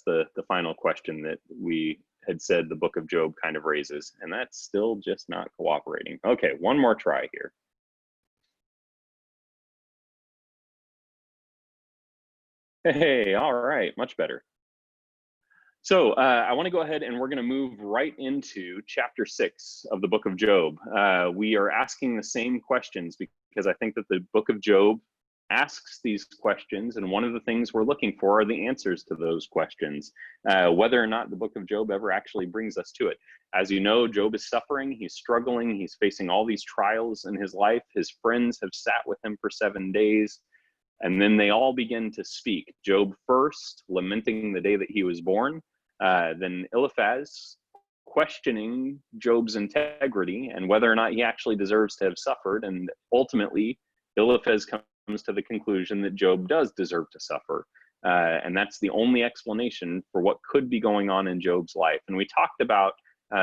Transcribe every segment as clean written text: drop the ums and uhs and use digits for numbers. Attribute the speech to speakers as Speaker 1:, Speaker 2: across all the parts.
Speaker 1: the final question that we had said the book of Job kind of raises, and that's still just not cooperating. Okay, one more try here. Hey, all right, much better. So I want to go ahead and we're going to move right into chapter 6 of the book of Job. We are asking the same questions because I think that the book of Job asks these questions, and one of the things we're looking for are the answers to those questions, whether or not the book of Job ever actually brings us to it. As you know, Job is suffering, he's struggling, he's facing all these trials in his life. His friends have sat with him for 7 days, and then they all begin to speak. Job first, lamenting the day that he was born, then Eliphaz questioning Job's integrity and whether or not he actually deserves to have suffered, and ultimately Eliphaz comes to the conclusion that Job does deserve to suffer. And that's the only explanation for what could be going on in Job's life. And we talked about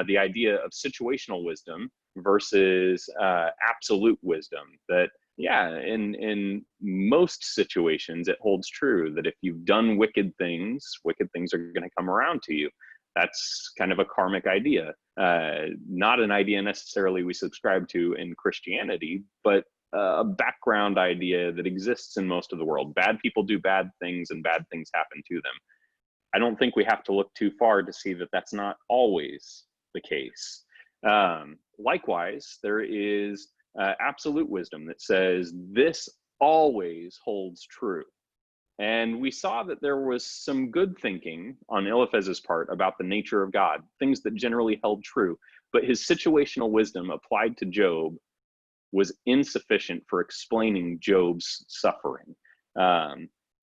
Speaker 1: the idea of situational wisdom versus absolute wisdom, that yeah, in most situations it holds true that if you've done wicked things are going to come around to you. That's kind of a karmic idea, not an idea necessarily we subscribe to in Christianity, but a background idea that exists in most of the world. Bad people do bad things and bad things happen to them. I don't think we have to look too far to see that that's not always the case. Likewise, there is absolute wisdom that says this always holds true. And we saw that there was some good thinking on Eliphaz's part about the nature of God, things that generally held true, but his situational wisdom applied to Job was insufficient for explaining Job's suffering.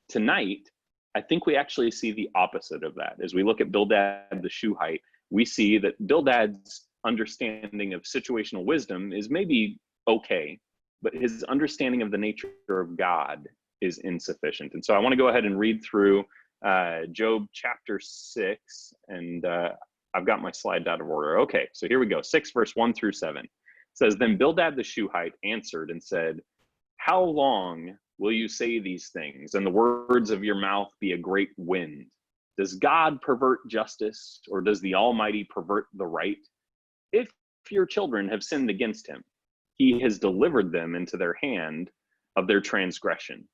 Speaker 1: Tonight, I think we actually see the opposite of that. As we look at Bildad the Shuhite, we see that Bildad's understanding of situational wisdom is maybe okay, but his understanding of the nature of God is insufficient. And so I want to go ahead and read through Job chapter 6, and I've got my slides out of order. Okay, so here we go, 6 verse 1 through 7. It says, "Then Bildad the Shuhite answered and said, 'How long will you say these things, and the words of your mouth be a great wind? Does God pervert justice, or does the Almighty pervert the right? If your children have sinned against him, he has delivered them into their hand of their transgression.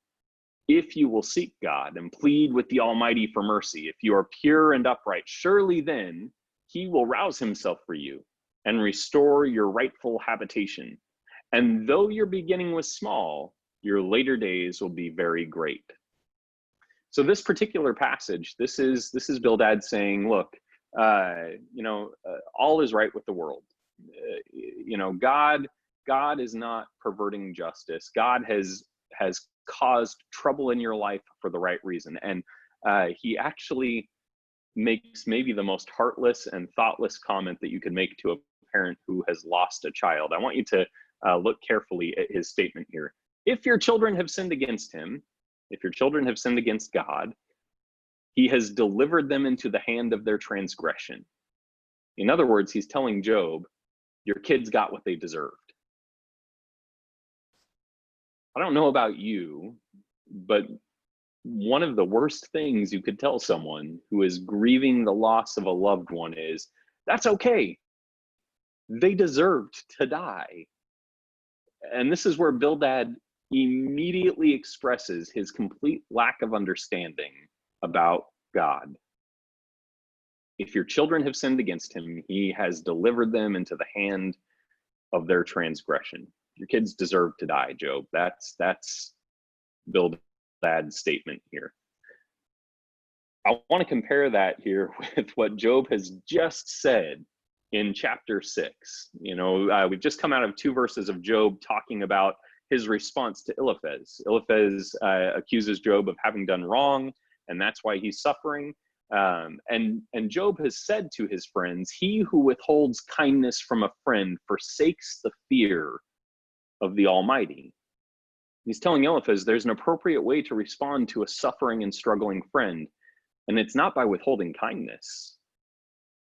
Speaker 1: If you will seek God and plead with the Almighty for mercy, if you are pure and upright, surely then he will rouse himself for you and restore your rightful habitation. And though your beginning was small, your later days will be very great.'" So this particular passage, this is Bildad saying, look, all is right with the world. God is not perverting justice. God has caused trouble in your life for the right reason. And he actually makes maybe the most heartless and thoughtless comment that you could make to a parent who has lost a child. I want you to look carefully at his statement here. If your children have sinned against him, if your children have sinned against God, he has delivered them into the hand of their transgression. In other words, he's telling Job, your kids got what they deserved. I don't know about you, but one of the worst things you could tell someone who is grieving the loss of a loved one is, that's okay. They deserved to die. And this is where Bildad immediately expresses his complete lack of understanding about God. If your children have sinned against him, he has delivered them into the hand of their transgression. Your kids deserve to die, Job. That's Bildad's statement here. I want to compare that here with what Job has just said in chapter 6. We've just come out of 2 verses of Job talking about his response to Eliphaz. Eliphaz accuses Job of having done wrong, and that's why he's suffering. And Job has said to his friends, he who withholds kindness from a friend forsakes the fear of the Almighty. He's telling Eliphaz there's an appropriate way to respond to a suffering and struggling friend, and it's not by withholding kindness.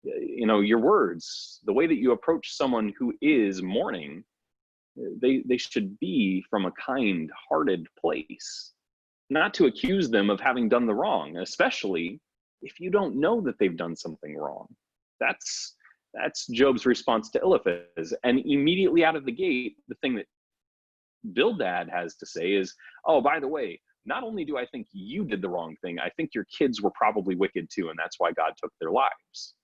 Speaker 1: Your words, the way that you approach someone who is mourning, they should be from a kind-hearted place, not to accuse them of having done the wrong, especially if you don't know that they've done something wrong? That's Job's response to Eliphaz. And immediately out of the gate, the thing that Bildad has to say is, oh, by the way, not only do I think you did the wrong thing, I think your kids were probably wicked too, and that's why God took their lives.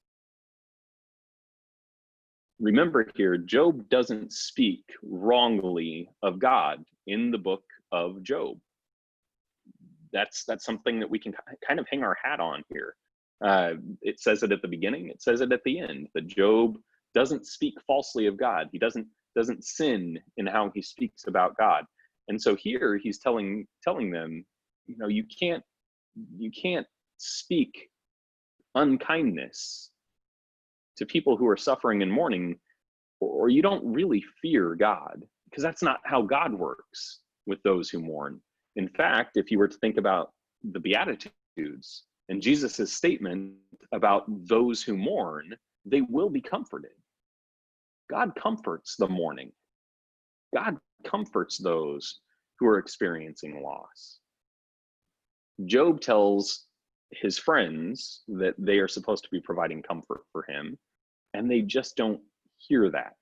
Speaker 1: Remember here, Job doesn't speak wrongly of God in the book of Job. That's something that we can kind of hang our hat on here. It says it at the beginning, it says it at the end, that Job doesn't speak falsely of God. He doesn't sin in how he speaks about God. And so here he's telling them, you can't speak unkindness to people who are suffering and mourning, or you don't really fear God, because that's not how God works with those who mourn. In fact, if you were to think about the Beatitudes and Jesus's statement about those who mourn, they will be comforted. God comforts the mourning. God comforts those who are experiencing loss. Job tells his friends that they are supposed to be providing comfort for him, and they just don't hear that.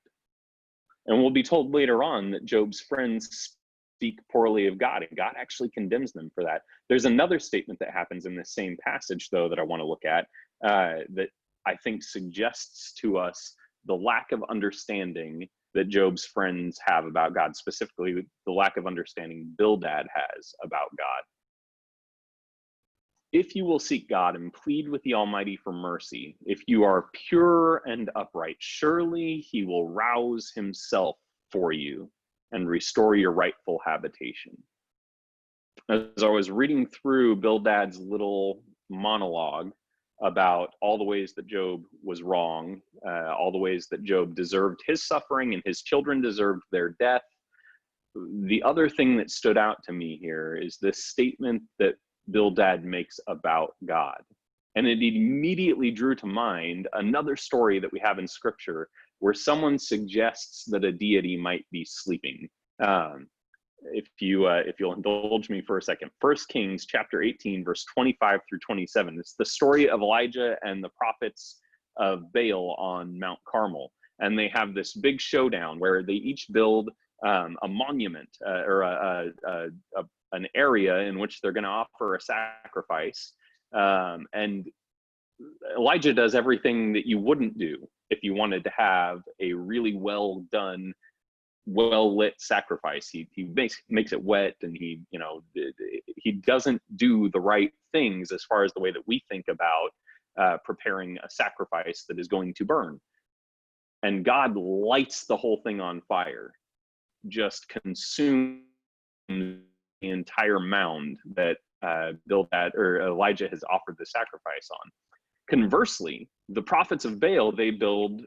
Speaker 1: And we'll be told later on that Job's friends speak poorly of God, and God actually condemns them for that. There's another statement that happens in this same passage, though, that I want to look at, that I think suggests to us the lack of understanding that Job's friends have about God, specifically the lack of understanding Bildad has about God. If you will seek God and plead with the Almighty for mercy, if you are pure and upright, surely he will rouse himself for you and restore your rightful habitation. As I was reading through Bildad's little monologue about all the ways that Job was wrong, all the ways that Job deserved his suffering and his children deserved their death, the other thing that stood out to me here is this statement that Bildad makes about God. And it immediately drew to mind another story that we have in scripture where someone suggests that a deity might be sleeping. If you'll indulge me for a second, 1 Kings chapter 18, verse 25 through 27. It's the story of Elijah and the prophets of Baal on Mount Carmel. And they have this big showdown where they each build a monument or an area in which they're going to offer a sacrifice. And Elijah does everything that you wouldn't do if you wanted to have a really well done, well lit sacrifice. He makes it wet, and he doesn't do the right things as far as the way that we think about preparing a sacrifice that is going to burn. And God lights the whole thing on fire, just consumes the entire mound that Bildad or Elijah has offered the sacrifice on. Conversely, the prophets of Baal, they build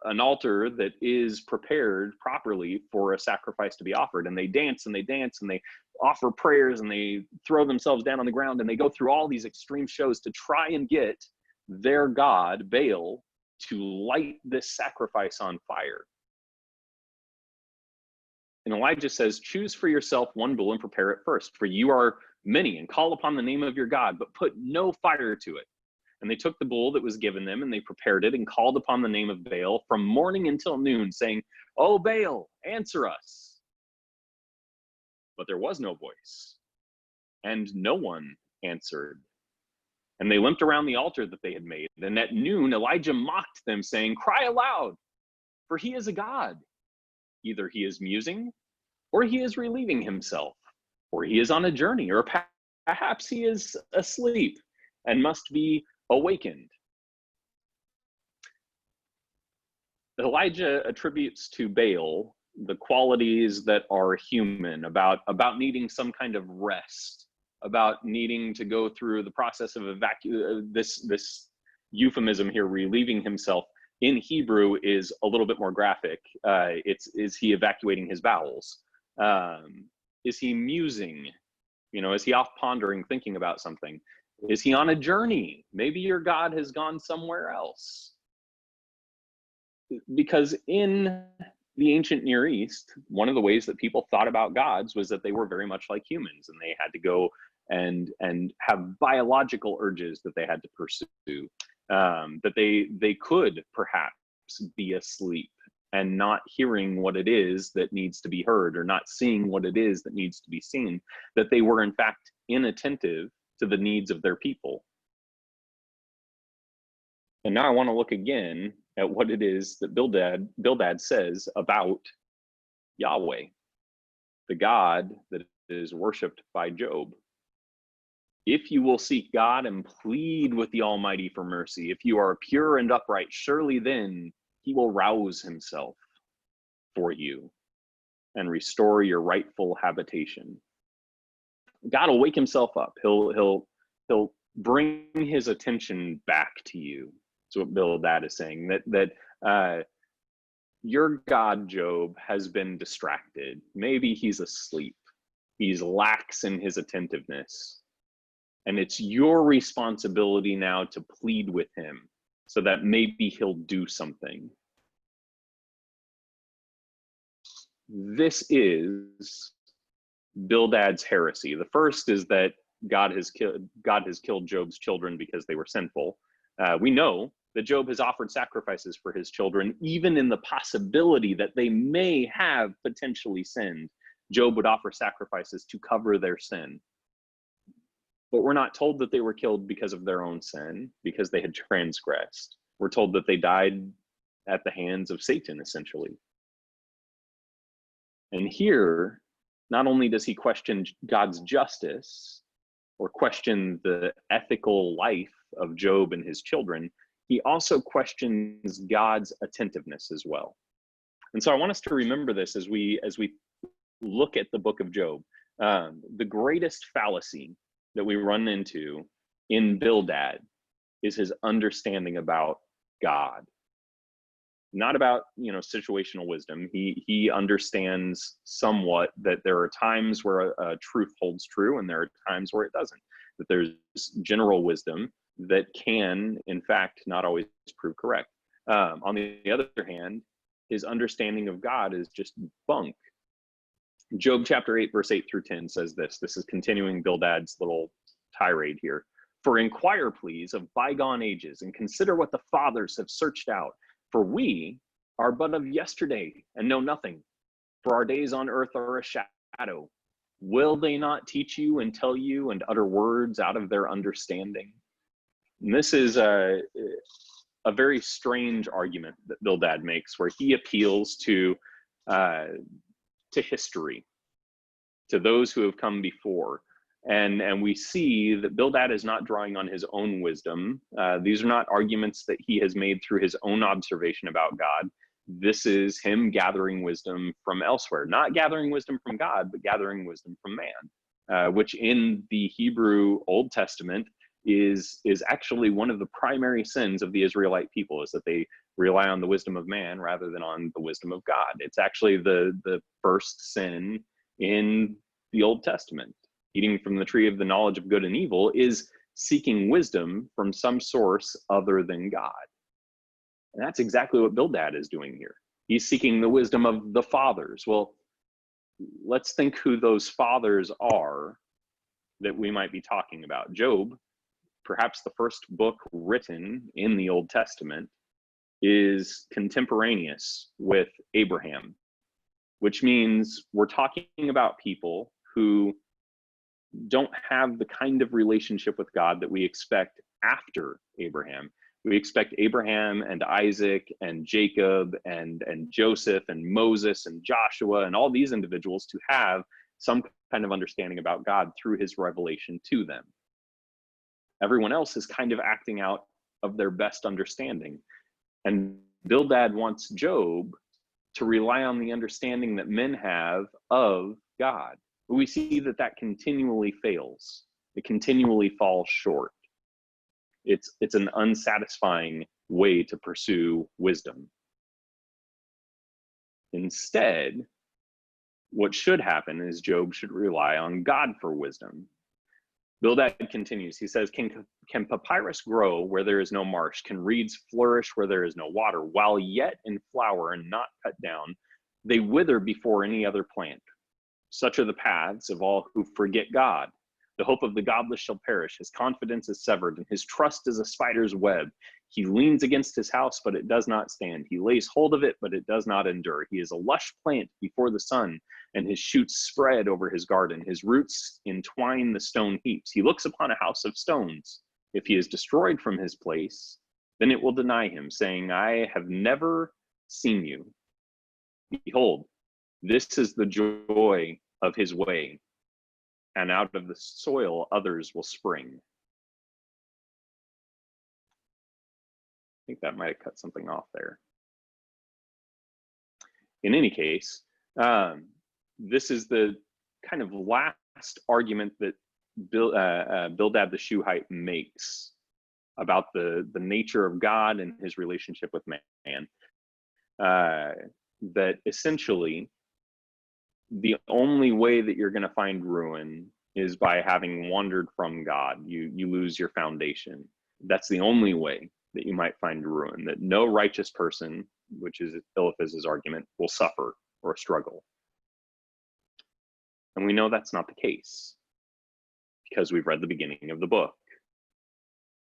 Speaker 1: an altar that is prepared properly for a sacrifice to be offered, and they dance and they dance and they offer prayers and they throw themselves down on the ground and they go through all these extreme shows to try and get their god Baal to light this sacrifice on fire. And Elijah says, choose for yourself one bull and prepare it first, for you are many, and call upon the name of your God, but put no fire to it. And they took the bull that was given them, and they prepared it and called upon the name of Baal from morning until noon, saying, "O Baal, answer us." But there was no voice, and no one answered. And they limped around the altar that they had made. And at noon, Elijah mocked them, saying, "Cry aloud, for he is a god. Either he is musing, or he is relieving himself, or he is on a journey, or perhaps he is asleep and must be awakened." Elijah attributes to Baal the qualities that are human, about needing some kind of rest, about needing to go through the process of this euphemism here, relieving himself. In Hebrew is a little bit more graphic. Is he evacuating his bowels? Is he musing? Is he off pondering, thinking about something? Is he on a journey? Maybe your God has gone somewhere else. Because in the ancient Near East, one of the ways that people thought about gods was that they were very much like humans, and they had to go and have biological urges that they had to pursue, that they could perhaps be asleep and not hearing what it is that needs to be heard, or not seeing what it is that needs to be seen, that they were in fact inattentive to the needs of their people. And now I want to look again at what it is that Bildad says about Yahweh, the God that is worshipped by Job. If you will seek God and plead with the Almighty for mercy, if you are pure and upright, surely then he will rouse himself for you and restore your rightful habitation. God will wake himself up. He'll bring his attention back to you. That's what Bildad is saying, that your God, Job, has been distracted. Maybe he's asleep. He's lax in his attentiveness. And it's your responsibility now to plead with him so that maybe he'll do something. This is Bildad's heresy. The first is that God has killed Job's children because they were sinful. We know that Job has offered sacrifices for his children, even in the possibility that they may have potentially sinned. Job would offer sacrifices to cover their sin. But we're not told that they were killed because of their own sin, because they had transgressed. We're told that they died at the hands of Satan, essentially. And here, not only does he question God's justice or question the ethical life of Job and his children, he also questions God's attentiveness as well. And so I want us to remember this as we look at the book of Job. The greatest fallacy that we run into in Bildad is his understanding about God. Not about, situational wisdom. He understands somewhat that there are times where a truth holds true and there are times where it doesn't. That there's general wisdom that can, in fact, not always prove correct. On the other hand, his understanding of God is just bunk. Job chapter 8, verse 8 through 10 says this. This is continuing Bildad's little tirade here. For inquire, please, of bygone ages, and consider what the fathers have searched out. For we are but of yesterday and know nothing. For our days on earth are a shadow. Will they not teach you and tell you and utter words out of their understanding? And this is a very strange argument that Bildad makes, where he appeals to history, to those who have come before. And we see that Bildad is not drawing on his own wisdom. These are not arguments that he has made through his own observation about God. This is him gathering wisdom from elsewhere, not gathering wisdom from God, but gathering wisdom from man, which in the Hebrew Old Testament is actually one of the primary sins of the Israelite people, is that they rely on the wisdom of man rather than on the wisdom of God. It's actually the first sin in the Old Testament. Eating from the tree of the knowledge of good and evil is seeking wisdom from some source other than God. And that's exactly what Bildad is doing here. He's seeking the wisdom of the fathers. Well, let's think who those fathers are that we might be talking about. Job, perhaps the first book written in the Old Testament, is contemporaneous with Abraham, which means we're talking about people who don't have the kind of relationship with God that we expect after Abraham. We expect Abraham and Isaac and Jacob and Joseph and Moses and Joshua and all these individuals to have some kind of understanding about God through his revelation to them. Everyone else is kind of acting out of their best understanding. And Bildad wants Job to rely on the understanding that men have of God. But we see that continually fails. It continually falls short. It's an unsatisfying way to pursue wisdom. Instead, what should happen is Job should rely on God for wisdom. Bildad continues. He says, can papyrus grow where there is no marsh? Can reeds flourish where there is no water? While yet in flower and not cut down, they wither before any other plant. Such are the paths of all who forget God. The hope of the godless shall perish. His confidence is severed, and his trust is a spider's web. He leans against his house, but it does not stand. He lays hold of it, but it does not endure. He is a lush plant before the sun, and his shoots spread over his garden. His roots entwine the stone heaps. He looks upon a house of stones. If he is destroyed from his place, then it will deny him, saying, I have never seen you. Behold, this is the joy of his way, and out of the soil others will spring. I think that might have cut something off there. In any case, this is the kind of last argument that Bildad the Shuhite makes about the nature of God and his relationship with man. That essentially the only way that you're going to find ruin is by having wandered from God. You lose your foundation. That's the only way that you might find ruin, that no righteous person, which is Eliphaz's argument, will suffer or struggle. And we know that's not the case because we've read the beginning of the book.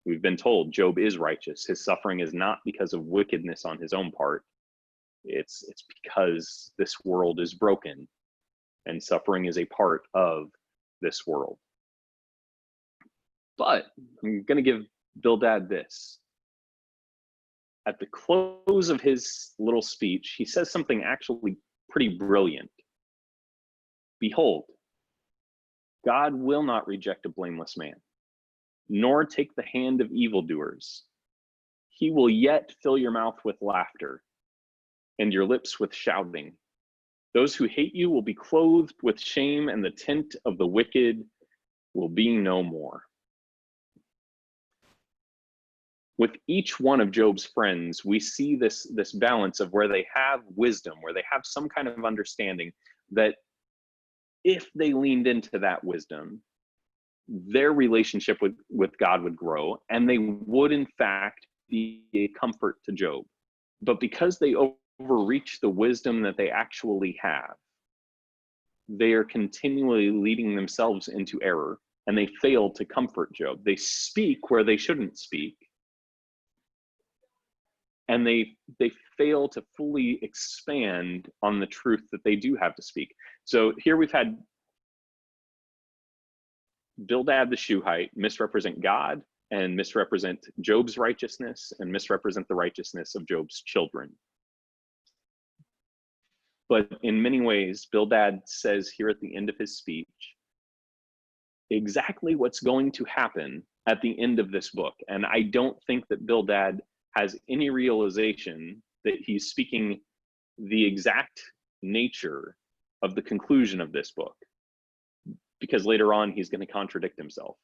Speaker 1: We've been told Job is righteous. His suffering is not because of wickedness on his own part. It's because this world is broken, and suffering is a part of this world. But I'm going to give Bildad this. At the close of his little speech, he says something actually pretty brilliant. Behold, God will not reject a blameless man, nor take the hand of evildoers. He will yet fill your mouth with laughter and your lips with shouting. Those who hate you will be clothed with shame, and the tent of the wicked will be no more. With each one of Job's friends, we see this balance of where they have wisdom, where they have some kind of understanding that if they leaned into that wisdom, their relationship with God would grow, and they would in fact be a comfort to Job. But because they overreach the wisdom that they actually have, they are continually leading themselves into error, and they fail to comfort Job. They speak where they shouldn't speak, and they fail to fully expand on the truth that they do have to speak. So here we've had Bildad the Shuhite misrepresent God and misrepresent Job's righteousness and misrepresent the righteousness of Job's children. But in many ways, Bildad says here at the end of his speech exactly what's going to happen at the end of this book. And I don't think that Bildad has any realization that he's speaking the exact nature of the conclusion of this book, because later on he's going to contradict himself.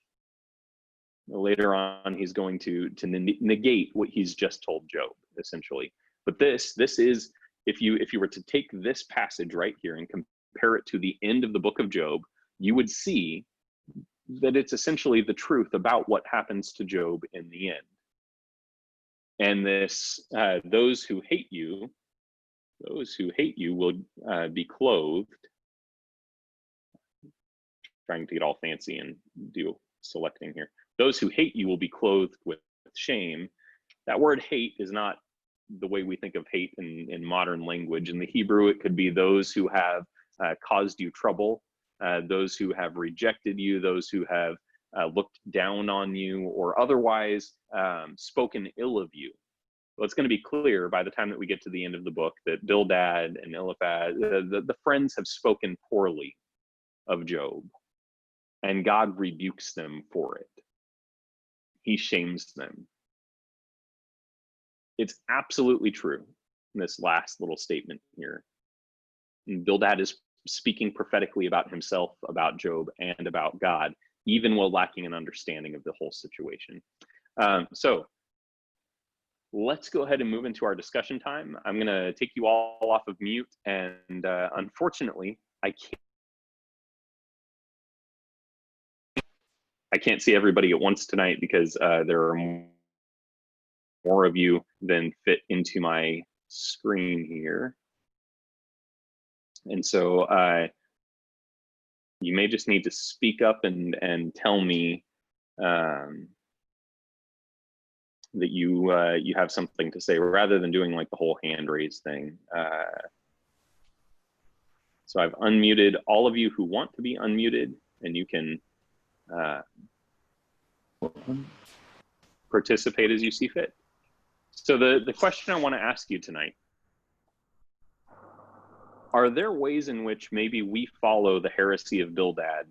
Speaker 1: Later on he's going to negate what he's just told Job, essentially. But this is, if you were to take this passage right here and compare it to the end of the book of Job, you would see that it's essentially the truth about what happens to Job in the end. And this, those who hate you will be clothed. Trying to get all fancy and do selecting here. Those who hate you will be clothed with shame. That word hate is not the way we think of hate in modern language. In the Hebrew, it could be those who have caused you trouble, those who have rejected you, those who have looked down on you, or otherwise spoken ill of you. Well, it's going to be clear by the time that we get to the end of the book that Bildad and Eliphaz, the friends, have spoken poorly of Job, and God rebukes them for it. He shames them. It's absolutely true in this last little statement here. And Bildad is speaking prophetically about himself, about Job, and about God, even while lacking an understanding of the whole situation. So let's go ahead and move into our discussion time. I'm going to take you all off of mute, and unfortunately, I can't see everybody at once tonight because there are more of you than fit into my screen here. And so You may just need to speak up and tell me that you have something to say, rather than doing like the whole hand raise thing. So I've unmuted all of you who want to be unmuted, and you can participate as you see fit. So the question I want to ask you tonight: are there ways in which maybe we follow the heresy of Bildad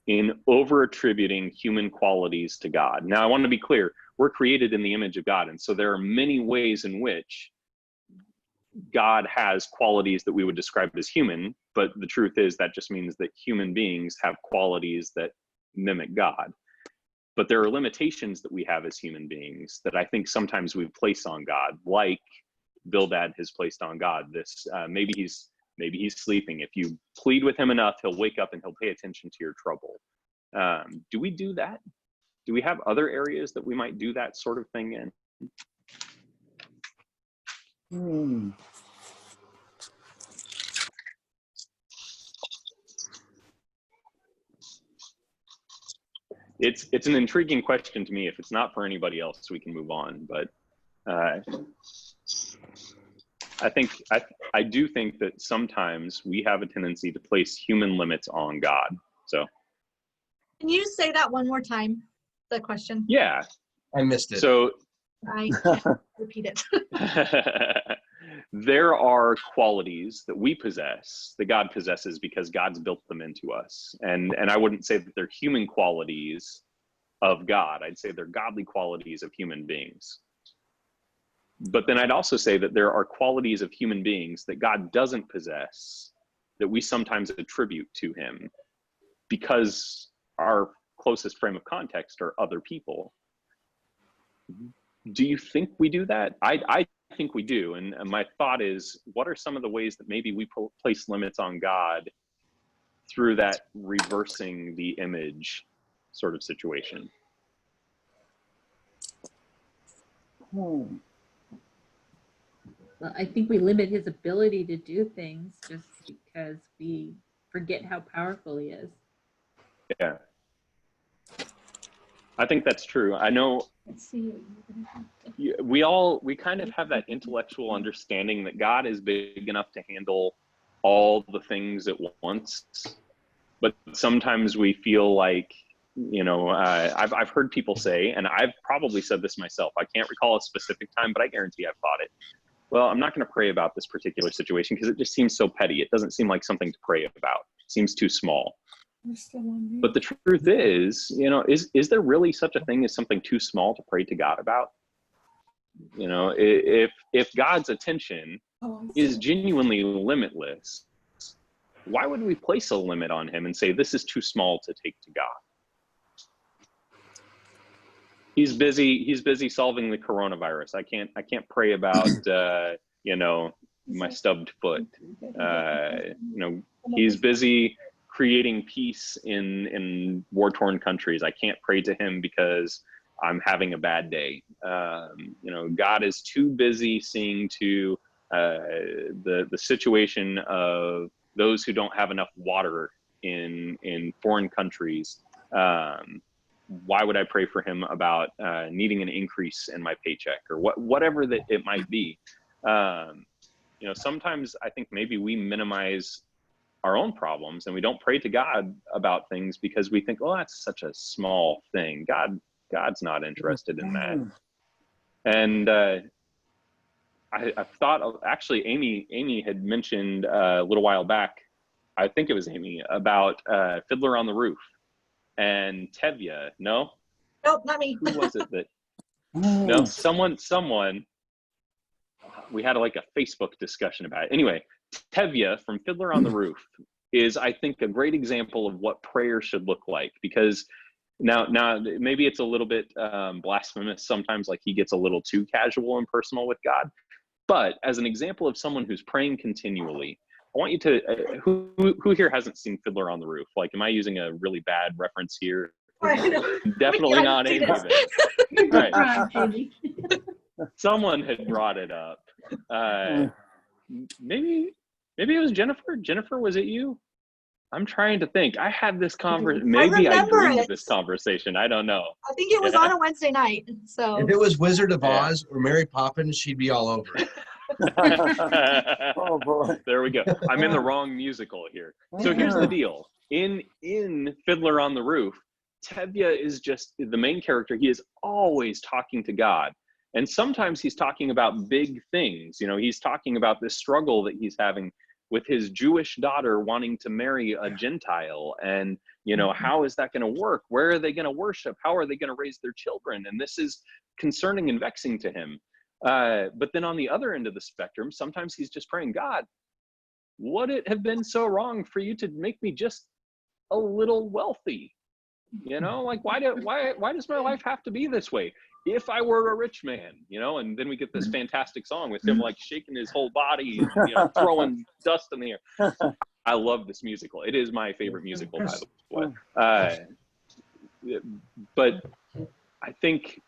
Speaker 1: in over-attributing human qualities to God? Now, I want to be clear, we're created in the image of God, and so there are many ways in which God has qualities that we would describe as human, but the truth is that just means that human beings have qualities that mimic God. But there are limitations that we have as human beings that I think sometimes we place on God, like Bildad has placed on God. This maybe he's sleeping. If you plead with him enough, he'll wake up and he'll pay attention to your trouble. Do we do that? Do we have other areas that we might do that sort of thing in? It's an intriguing question to me. If it's not for anybody else, we can move on. But I do think that sometimes we have a tendency to place human limits on God. So
Speaker 2: can you say that one more time, the question?
Speaker 1: Yeah.
Speaker 3: I missed it.
Speaker 1: So
Speaker 2: I can't repeat it.
Speaker 1: there are qualities that we possess that God possesses because God's built them into us. And I wouldn't say that they're human qualities of God. I'd say they're godly qualities of human beings. But then I'd also say that there are qualities of human beings that God doesn't possess that we sometimes attribute to him because our closest frame of context are other people. Do you think we do that? I think we do. And my thought is, what are some of the ways that maybe we place limits on God through that reversing the image sort of situation?
Speaker 4: Well, I think we limit his ability to do things just because we forget how powerful he is.
Speaker 1: Yeah. I think that's true. I know we kind of have that intellectual understanding that God is big enough to handle all the things at once, but sometimes we feel like, you know, I've heard people say, and I've probably said this myself, I can't recall a specific time, but I guarantee I've thought it. Well, I'm not going to pray about this particular situation because it just seems so petty. It doesn't seem like something to pray about. It seems too small. But the truth is, you know, is there really such a thing as something too small to pray to God about? You know, if God's attention is genuinely limitless, why would we place a limit on him and say this is too small to take to God? He's busy solving the coronavirus. I can't pray about you know, my stubbed foot. You know, he's busy creating peace in war-torn countries. I can't pray to him because I'm having a bad day. You know, God is too busy seeing to the situation of those who don't have enough water in foreign countries. Why would I pray for him about needing an increase in my paycheck or whatever that it might be? You know, sometimes I think maybe we minimize our own problems and we don't pray to God about things because we think, oh, that's such a small thing. God's not interested in that. And I've thought of, actually, Amy had mentioned a little while back, I think it was Amy, about Fiddler on the Roof and Tevye. No?
Speaker 2: Nope, not me.
Speaker 1: Who was it that? No, someone. We had like a Facebook discussion about it. Anyway, Tevye from Fiddler on the Roof is, I think, a great example of what prayer should look like, because now maybe it's a little bit blasphemous sometimes, like he gets a little too casual and personal with God. But as an example of someone who's praying continually, I want you to, who here hasn't seen Fiddler on the Roof? Like, am I using a really bad reference here? Definitely not Amy. Right. Someone had brought it up. Maybe it was Jennifer. Jennifer, was it you? I'm trying to think. I had this conversation. Maybe I
Speaker 2: remember
Speaker 1: dreamed
Speaker 2: it.
Speaker 1: this conversation. I don't know.
Speaker 2: I think it was
Speaker 1: Yeah.
Speaker 2: on a Wednesday night. So
Speaker 3: If it was Wizard of
Speaker 1: Yeah.
Speaker 3: Oz or Mary Poppins, she'd be all over it.
Speaker 5: Oh boy.
Speaker 1: There we go. I'm in the wrong musical here. So here's the deal. In Fiddler on the Roof, Tevye is just the main character. He is always talking to God. And sometimes he's talking about big things. You know, he's talking about this struggle that he's having with his Jewish daughter wanting to marry a Gentile. And, you know, how is that going to work? Where are they going to worship? How are they going to raise their children? And this is concerning and vexing to him. But then on the other end of the spectrum, sometimes he's just praying, God, would it have been so wrong for you to make me just a little wealthy? You know, like why does my life have to be this way? If I were a rich man, you know, and then we get this fantastic song with him like shaking his whole body and, you know, throwing dust in the air. I love this musical. It is my favorite musical, by the way. But I think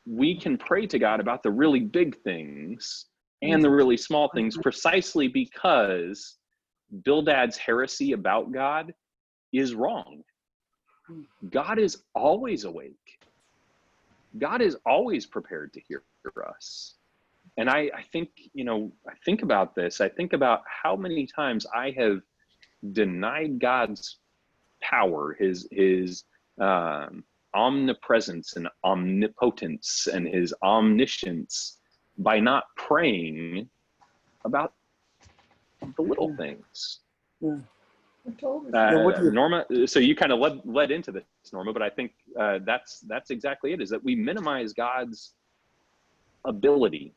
Speaker 1: we can pray to God about the really big things and the really small things precisely because Bildad's heresy about God is wrong. God is always awake. God is always prepared to hear us. And I think, you know, I think about this. I think about how many times I have denied God's power, his omnipresence and omnipotence and his omniscience by not praying about the little things.
Speaker 5: Yeah.
Speaker 1: Norma, so you kind of led into this, Norma, but I think that's exactly it, is that we minimize God's ability,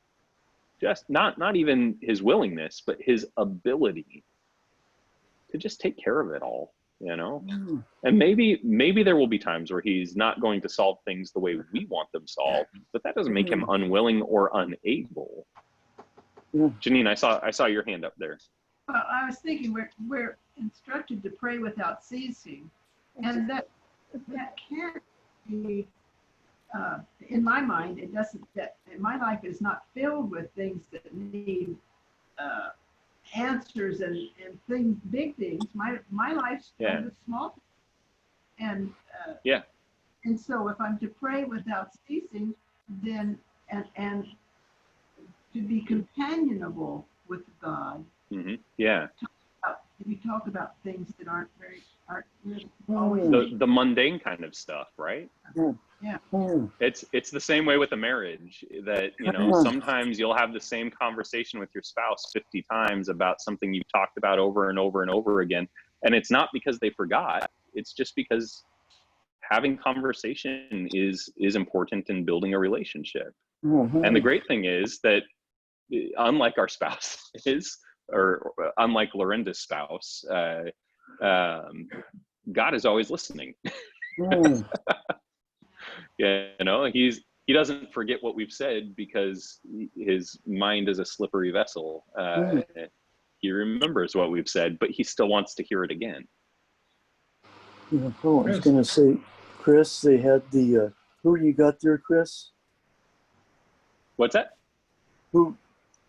Speaker 1: just not even his willingness, but his ability to just take care of it all, you know? And maybe there will be times where he's not going to solve things the way we want them solved, but that doesn't make him unwilling or unable. Janine, I saw your hand up there.
Speaker 6: Well, I was thinking we're instructed to pray without ceasing, and that can't be. In my mind, it doesn't. That my life is not filled with things that need answers and things, big things. My life's filled with small things, and and so if I'm to pray without ceasing, then and to be companionable with God. We talk about things that aren't really always
Speaker 1: the mundane kind of stuff, right? It's the same way with a marriage, that, you know, sometimes you'll have the same conversation with your spouse 50 times about something you've talked about over and over and over again, and it's not because they forgot, it's just because having conversation is important in building a relationship. And the great thing is that, unlike our spouses, or unlike Lorinda's spouse, God is always listening. You know, he doesn't forget what we've said because his mind is a slippery vessel. He remembers what we've said, but he still wants to hear it again.
Speaker 5: Yeah, I was going to say, Chris, they had the, who you got there, Chris?
Speaker 1: What's that?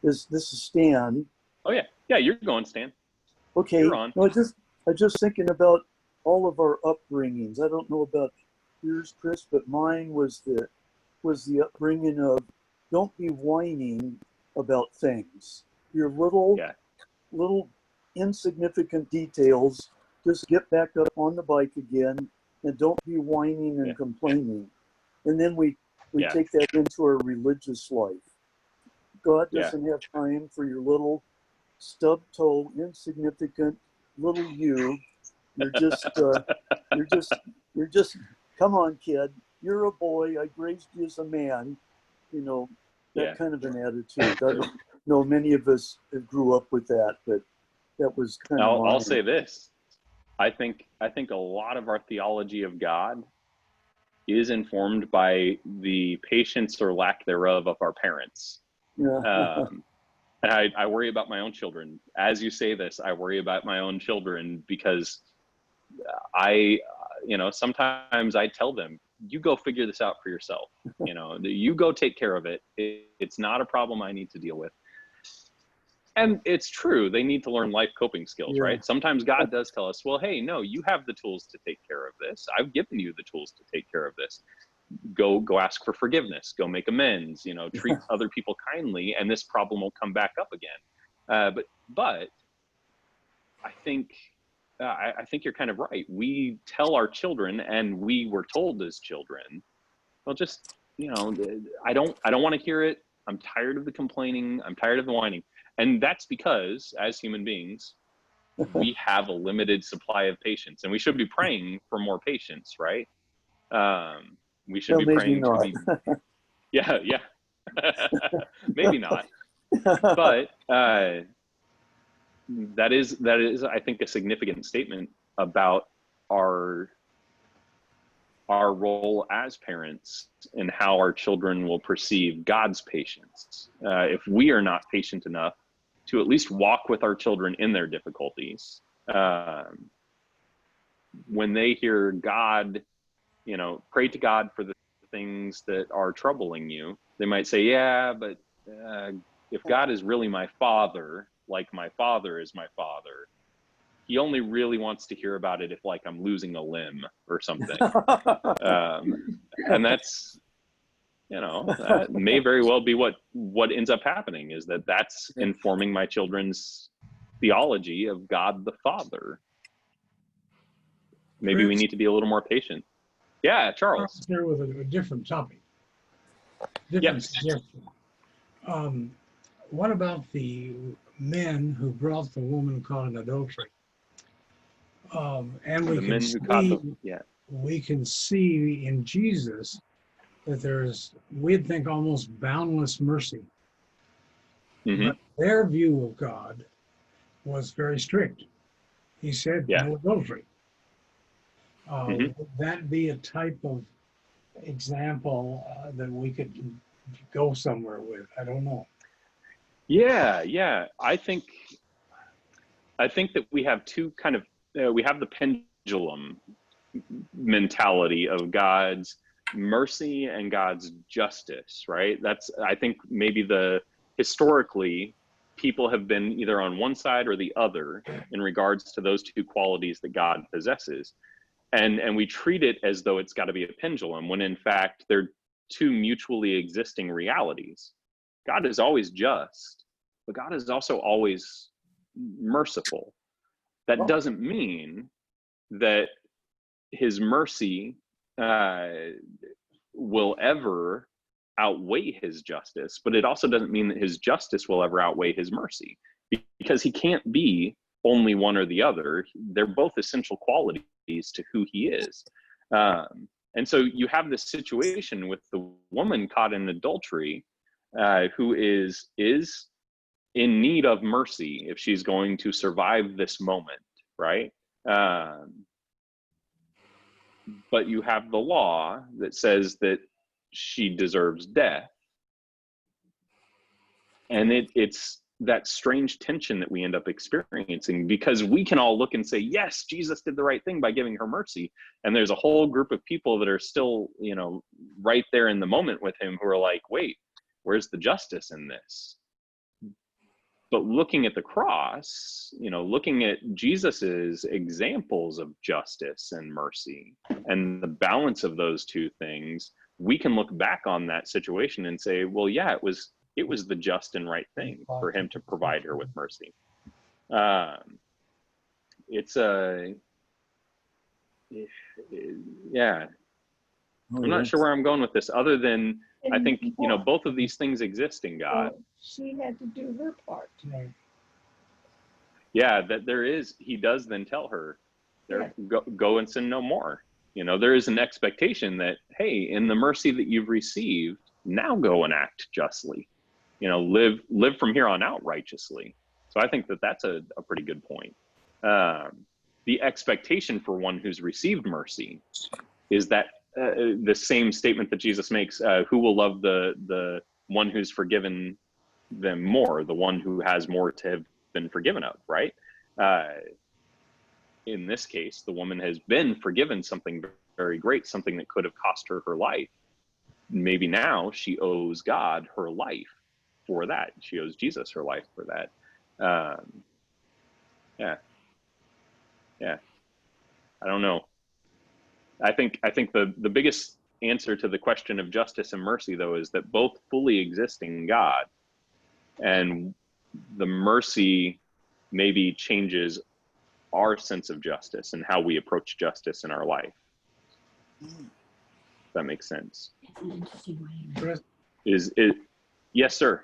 Speaker 5: This is Stan.
Speaker 1: Oh yeah, you're going, Stan.
Speaker 5: Okay.
Speaker 1: You're on.
Speaker 5: No, I just thinking about all of our upbringings. I don't know about yours, Chris, but mine was the upbringing of don't be whining about things. Your little insignificant details. Just get back up on the bike again, and don't be whining and complaining. And then we take that into our religious life. God doesn't have time for your little stub toe, insignificant little you. You're just come on, kid. You're a boy. I raised you as a man. You know, that kind of an attitude. I don't know, many of us grew up with that, but that was kind of.
Speaker 1: I'll say this. I think a lot of our theology of God is informed by the patience or lack thereof of our parents. And I worry about my own children. As you say this, I worry about my own children because sometimes I tell them, you go figure this out for yourself. You know, you go take care of it. It's not a problem I need to deal with. And it's true, they need to learn life coping skills,
Speaker 5: Yeah.
Speaker 1: right? Sometimes God does tell us, well, hey, no, you have the tools to take care of this. I've given you the tools to take care of this. Go ask for forgiveness, go make amends, treat other people kindly, and this problem will come back up again. But I think you're kind of right. We tell our children, and we were told as children, well, just, I don't want to hear it. I'm tired of the complaining. I'm tired of the whining. And that's because, as human beings, we have a limited supply of patience, and we should be praying for more patience, right? We should be praying to be, yeah, maybe not, but that is, I think, a significant statement about our role as parents and how our children will perceive God's patience. If we are not patient enough to at least walk with our children in their difficulties, when they hear God, pray to God for the things that are troubling you, they might say, yeah, but if God is really my father, like my father is my father, he only really wants to hear about it if, like, I'm losing a limb or something. And that's, that may very well be what ends up happening, is that's informing my children's theology of God the Father. Maybe we need to be a little more patient. Yeah, Charles.
Speaker 7: Here with a different topic. Different suggestion. What about the men who brought the woman caught in adultery? And we can see in Jesus that we'd think almost boundless mercy.
Speaker 1: Mm-hmm.
Speaker 7: But their view of God was very strict. He said, no adultery. Would that be a type of example that we could go somewhere with? I don't know.
Speaker 1: Yeah. I think that we have two kind of, we have the pendulum mentality of God's mercy and God's justice, right? That's, I think, maybe historically, people have been either on one side or the other in regards to those two qualities that God possesses. And we treat it as though it's got to be a pendulum, when in fact they're two mutually existing realities. God is always just, but God is also always merciful. That doesn't mean that his mercy will ever outweigh his justice, but it also doesn't mean that his justice will ever outweigh his mercy, because he can't be only one or the other. They're both essential qualities to who he is. And so you have this situation with the woman caught in adultery, who is in need of mercy if she's going to survive this moment, right? But you have the law that says that she deserves death. And it's that strange tension that we end up experiencing, because we can all look and say, yes, Jesus did the right thing by giving her mercy. And there's a whole group of people that are still, right there in the moment with him, who are like, wait, where's the justice in this? But looking at the cross, looking at Jesus's examples of justice and mercy and the balance of those two things, we can look back on that situation and say, well, yeah, it was the just and right thing for him to provide her with mercy. I'm not sure where I'm going with this, other than I think, both of these things exist in God.
Speaker 6: She had to do her part.
Speaker 7: Right.
Speaker 1: Yeah, he does then tell her, go and sin no more. There is an expectation that, hey, in the mercy that you've received, now go and act justly. Live from here on out righteously. So I think that that's a pretty good point. The expectation for one who's received mercy is that the same statement that Jesus makes, who will love the one who's forgiven them more, the one who has more to have been forgiven of, right? In this case, the woman has been forgiven something very great, something that could have cost her her life. Maybe now she owes God her life for that. She owes Jesus her life for that. Yeah. I don't know. I think the biggest answer to the question of justice and mercy, though, is that both fully exist in God, and the mercy maybe changes our sense of justice and how we approach justice in our life. If that makes sense.
Speaker 7: Chris,
Speaker 1: Is it? Yes, sir.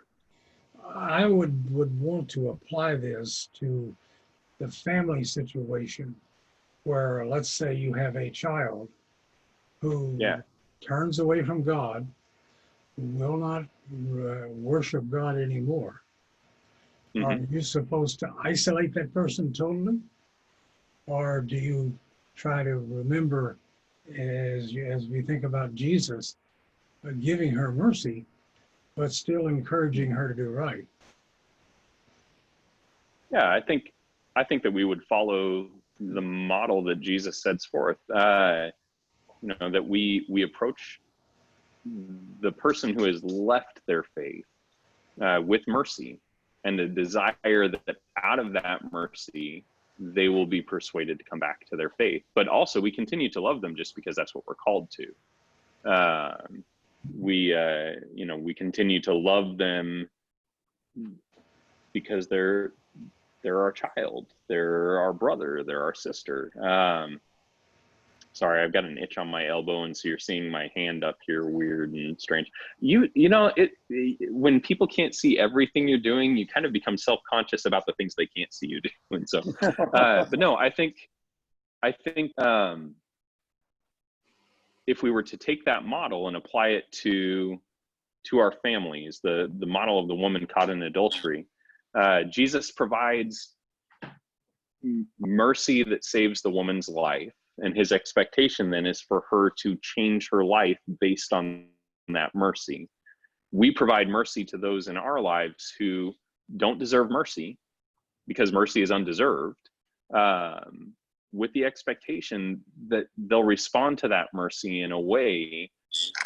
Speaker 7: I would want to apply this to the family situation where, let's say you have a child who turns away from God, will not worship God anymore. Are you supposed to isolate that person totally? Or do you try to remember, as we think about Jesus, giving her mercy, but still encouraging her to do right?
Speaker 1: Yeah, I think that we would follow the model that Jesus sets forth. That we approach the person who has left their faith with mercy, and a desire that out of that mercy they will be persuaded to come back to their faith. But also, we continue to love them just because that's what we're called to. We continue to love them because they're our child, they're our brother, they're our sister. Sorry, I've got an itch on my elbow, and so you're seeing my hand up here weird and strange. When people can't see everything you're doing, you kind of become self-conscious about the things they can't see you doing. So, but no, I think if we were to take that model and apply it to our families, the model of the woman caught in adultery, Jesus provides mercy that saves the woman's life. And his expectation then is for her to change her life based on that mercy. We provide mercy to those in our lives who don't deserve mercy, because mercy is undeserved, with the expectation that they'll respond to that mercy in a way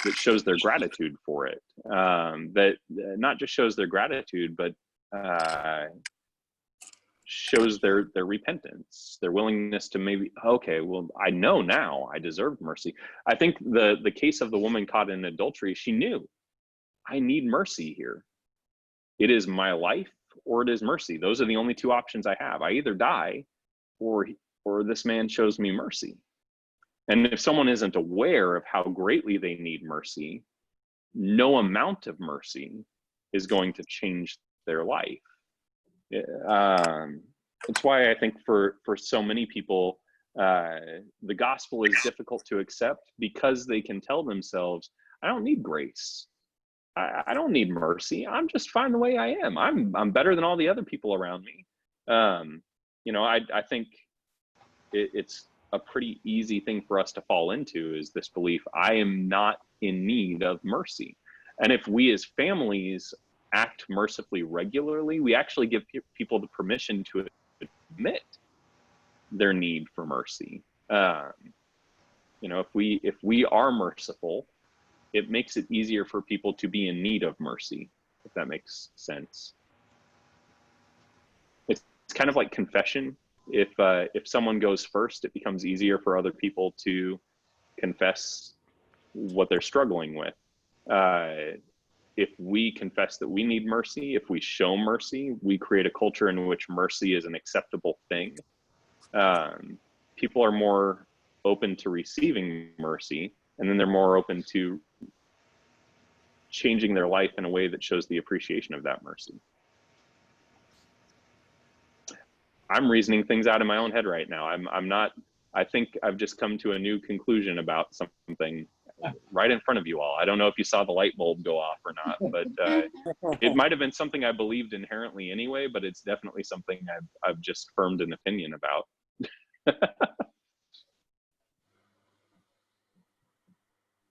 Speaker 1: that shows their gratitude for it. That not just shows their gratitude, but shows their repentance, their willingness to maybe, okay, well, I know now I deserved mercy. I think the case of the woman caught in adultery, she knew, I need mercy here. It is my life or it is mercy. Those are the only two options I have. I either die or this man shows me mercy. And if someone isn't aware of how greatly they need mercy, no amount of mercy is going to change their life. It's why I think for so many people, the gospel is difficult to accept, because they can tell themselves, I don't need grace. I don't need mercy. I'm just fine the way I am. I'm better than all the other people around me. I think it's a pretty easy thing for us to fall into, is this belief, I am not in need of mercy. And if we as families act mercifully regularly, we actually give people the permission to admit their need for mercy. If we are merciful, it makes it easier for people to be in need of mercy, if that makes sense. It's kind of like confession. If someone goes first, it becomes easier for other people to confess what they're struggling with. If we confess that we need mercy, if we show mercy, we create a culture in which mercy is an acceptable thing. People are more open to receiving mercy, and then they're more open to changing their life in a way that shows the appreciation of that mercy. I'm reasoning things out in my own head right now. I think I've just come to a new conclusion about something right in front of you all. I don't know if you saw the light bulb go off or not, but it might have been something I believed inherently anyway, but it's definitely something I've just firmed an opinion about.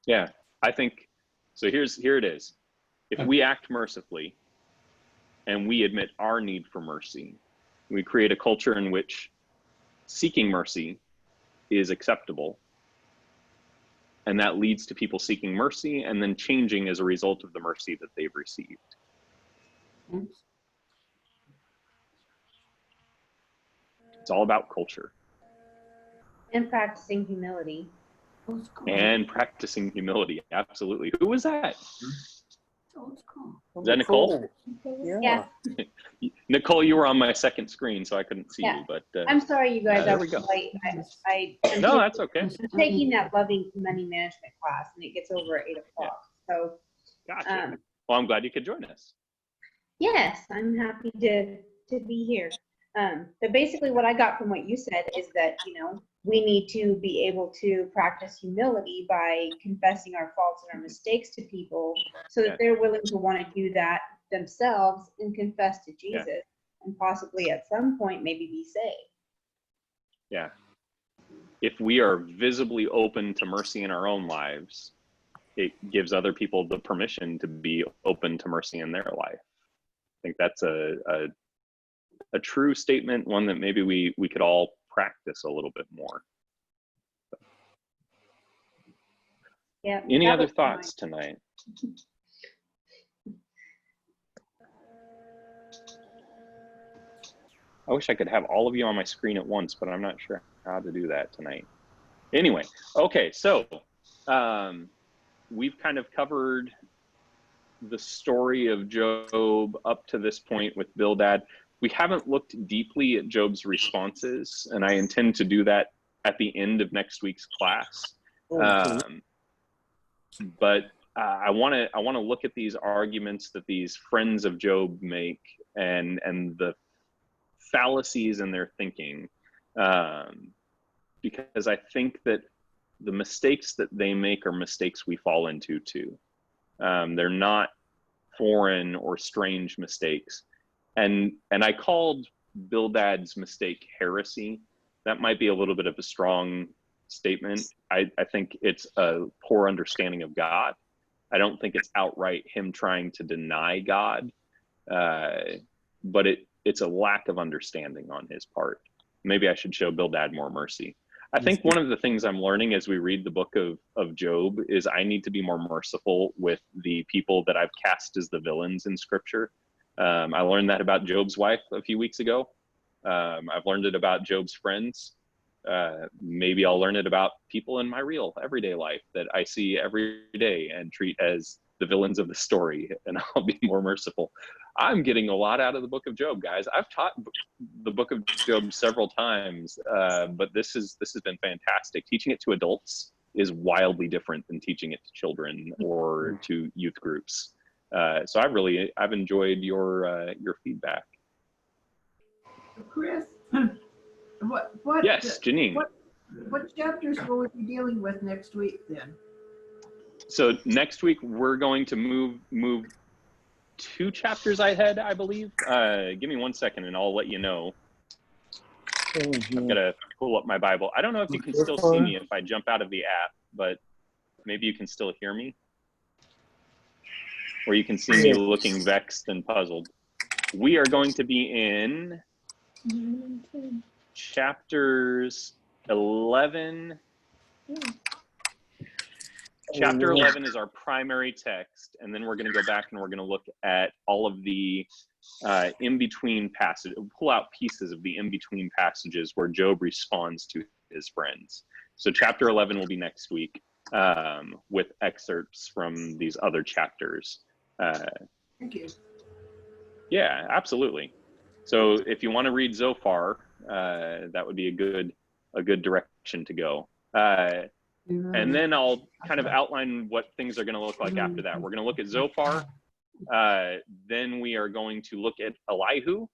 Speaker 1: Yeah, I think, so here it is. If we act mercifully and we admit our need for mercy, we create a culture in which seeking mercy is acceptable. And that leads to people seeking mercy and then changing as a result of the mercy that they've received. It's all about culture.
Speaker 8: And practicing humility.
Speaker 1: And practicing humility. Absolutely. Who was that?
Speaker 5: Oh,
Speaker 1: Is that Nicole?
Speaker 5: Yeah.
Speaker 1: Nicole, you were on my second screen, so I couldn't see
Speaker 8: Yeah.
Speaker 1: you. But
Speaker 8: I'm sorry, you guys.
Speaker 1: there
Speaker 8: I
Speaker 1: we
Speaker 8: was
Speaker 1: go.
Speaker 8: late. I'm
Speaker 1: No, that's okay.
Speaker 8: taking that loving money management class, and it gets over at 8 o'clock. So,
Speaker 1: Gotcha. Well, I'm glad you could join us.
Speaker 8: yes, I'm happy to be here. But basically, what I got from what you said is that, we need to be able to practice humility by confessing our faults and our mistakes to people, so that they're willing to want to do that themselves and confess to Jesus, and possibly at some point maybe be saved.
Speaker 1: Yeah. If we are visibly open to mercy in our own lives, it gives other people the permission to be open to mercy in their life. I think that's a true statement, one that maybe we could all practice a little bit more.
Speaker 8: Yeah.
Speaker 1: Any other thoughts tonight? I wish I could have all of you on my screen at once, but I'm not sure how to do that tonight. Anyway, okay, so we've kind of covered the story of Job up to this point with Bildad. We haven't looked deeply at Job's responses, and I intend to do that at the end of next week's class. But I want to look at these arguments that these friends of Job make, and the fallacies in their thinking, because I think that the mistakes that they make are mistakes we fall into too. They're not foreign or strange mistakes. And I called Bildad's mistake heresy. That might be a little bit of a strong statement. I think it's a poor understanding of God. I don't think it's outright him trying to deny God, but it's a lack of understanding on his part. Maybe I should show Bildad more mercy. I think one of the things I'm learning as we read the book of Job is I need to be more merciful with the people that I've cast as the villains in Scripture. I learned that about Job's wife a few weeks ago. I've learned it about Job's friends. Maybe I'll learn it about people in my real everyday life that I see every day and treat as the villains of the story, and I'll be more merciful. I'm getting a lot out of the book of Job, guys. I've taught the book of Job several times, but this has been fantastic. Teaching it to adults is wildly different than teaching it to children or to youth groups. So I've enjoyed your feedback.
Speaker 6: Chris, what?
Speaker 1: Yes, Janine.
Speaker 6: What chapters will we be dealing with next week then?
Speaker 1: So next week we're going to move 2 chapters ahead, I believe. Give me 1 second and I'll let you know. I've got to pull up my Bible. I don't know if you can still see me if I jump out of the app, but maybe you can still hear me. Or you can see me looking vexed and puzzled. We are going to be in chapters 11. Chapter 11 is our primary text, and then we're going to go back and we're going to look at all of the in-between passages, pull out pieces of the in-between passages where Job responds to his friends. So chapter 11 will be next week, with excerpts from these other chapters.
Speaker 6: Thank you.
Speaker 1: Yeah, absolutely. So if you want to read Zophar, that would be a good direction to go. And then I'll kind of outline what things are going to look like after that. We're going to look at Zophar. Then we are going to look at Elihu.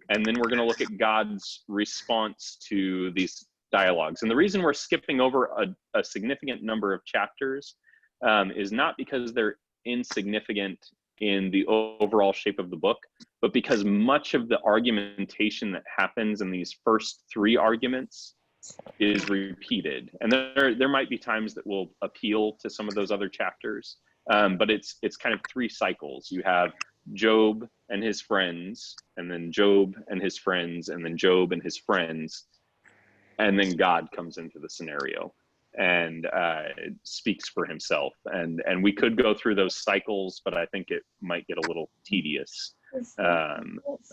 Speaker 1: And then we're going to look at God's response to these dialogues. And the reason we're skipping over a significant number of chapters is not because they're insignificant in the overall shape of the book, but because much of the argumentation that happens in these first 3 arguments is repeated. And there might be times that will appeal to some of those other chapters, but it's kind of 3 cycles. You have Job and his friends, and then Job and his friends, and then Job and his friends, and then God comes into the scenario and speaks for himself. And we could go through those cycles, but I think it might get a little tedious.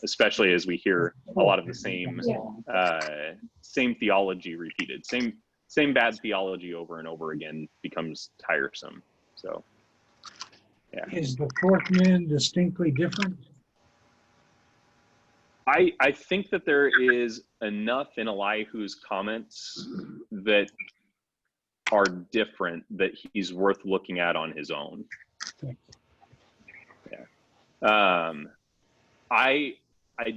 Speaker 1: especially as we hear a lot of the same theology repeated. Same bad theology over and over again becomes tiresome. So, yeah.
Speaker 7: Is the fourth man distinctly different?
Speaker 1: I think that there is enough in Elihu's comments that are different that he's worth looking at on his own. Yeah. I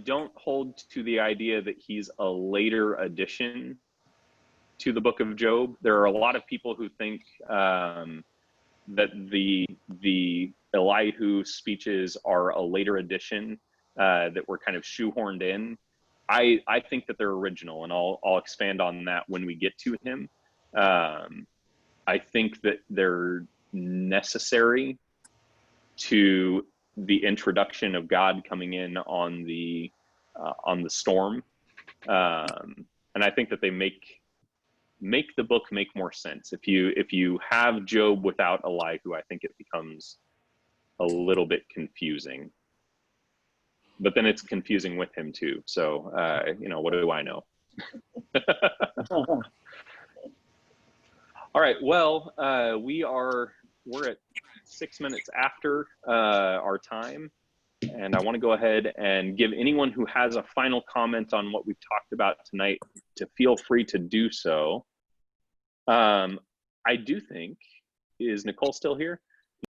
Speaker 1: don't hold to the idea that he's a later addition to the book of Job. There are a lot of people who think that the Elihu speeches are a later addition that were kind of shoehorned in. I think that they're original, and I'll expand on that when we get to him. I think that they're necessary to the introduction of God coming in on the storm, and I think that they make the book make more sense. If you have Job without Elihu, I think it becomes a little bit confusing. But then it's confusing with him too. So what do I know? All right. Well, we're at 6 minutes after our time, and I want to go ahead and give anyone who has a final comment on what we've talked about tonight to feel free to do so. I do think, is Nicole still here?